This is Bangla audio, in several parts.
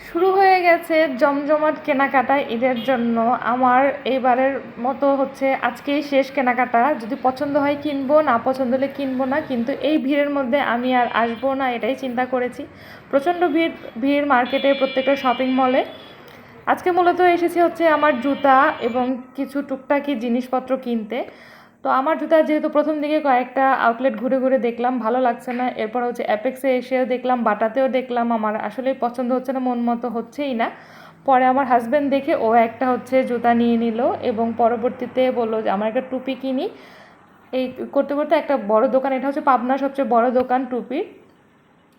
শুরু হয়ে গেছে জমজমাট কেনাকাটা ঈদের জন্য। আমার এইবারের মতো হচ্ছে আজকেই শেষ কেনাকাটা। যদি পছন্দ হয় কিনবো, না পছন্দ হলে কিনবো না, কিন্তু এই ভিড়ের মধ্যে আমি আর আসবো না এটাই চিন্তা করেছি। প্রচণ্ড ভিড় ভিড় মার্কেটে, প্রত্যেকটা শপিং মলে। আজকে মূলত এসেছি হচ্ছে আমার জুতা এবং কিছু টুকটাকি জিনিসপত্র কিনতে। তো আমার জুতা যেহেতু প্রথম দিকে কয়েকটা আউটলেট ঘুরে ঘুরে দেখলাম, ভালো লাগছে না। এরপর হচ্ছে অ্যাপেক্সে এসেও দেখলাম, বাটাতেও দেখলাম, আমার আসলেই পছন্দ হচ্ছে না, মন মতো হচ্ছেই না। পরে আমার হাজব্যান্ড দেখে ও একটা হচ্ছে জুতা নিয়ে নিল এবং পরবর্তীতে বললো যে আমার একটা টুপি কিনি। এই করতে করতে একটা বড় দোকান, এটা হচ্ছে পাবনার সবচেয়ে বড় দোকান টুপির,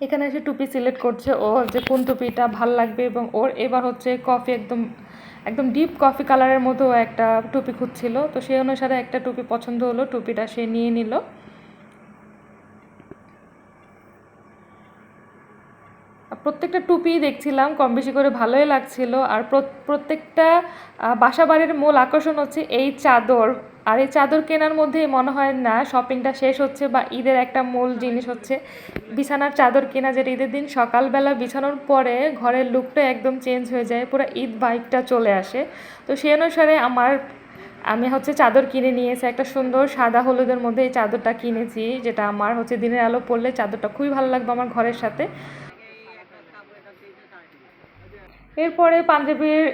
এখানে এসে টুপি সিলেক্ট করছে ও যে কোন টুপিটা ভাল লাগবে। এবং ওর এবার হচ্ছে কফি, একদম একদম ডিপ কফি কালারের মতো একটা টুপি খুঁজছিল। তো সেই অনুসারে একটা টুপি পছন্দ হলো, টুপিটা সে নিয়ে নিল। প্রত্যেকটা টুপি দেখছিলাম, কম বেশি করে ভালোই লাগছিল। আর প্রত্যেকটা বাসাবাড়ির মূল আকর্ষণ হচ্ছে এই চাদর। আর এই চাদর কেনার মধ্যেই মনে হয় না শপিংটা শেষ হচ্ছে, বা ঈদের একটা মূল জিনিস হচ্ছে বিছানার চাদর কেনা, যেটা ঈদের দিন সকালবেলা বিছানোর পরে ঘরের লুকটা একদম চেঞ্জ হয়ে যায়, পুরো ঈদ ভাইবটা চলে আসে। তো সেই অনুসারে আমি হচ্ছে চাদর কিনে নিয়েছি, একটা সুন্দর সাদা হলুদের মধ্যে এই চাদরটা কিনেছি, যেটা আমার হচ্ছে দিনের আলো পড়লে চাদরটা খুবই ভালো লাগবে আমার ঘরের সাথে। এরপরে পাঞ্জাবির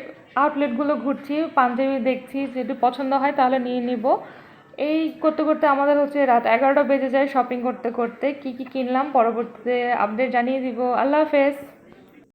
আউটলেটগুলো ঘুরছি, পাঞ্জাবি দেখছি, যদি পছন্দ হয় তাহলে নিয়ে নিব। এই করতে করতে আমাদের হচ্ছে রাত 11টা বেজে যায় শপিং করতে করতে। কি কি কিনলাম পরবর্তীতে আপডেট জানিয়ে দিব। আল্লাহ হাফেজ।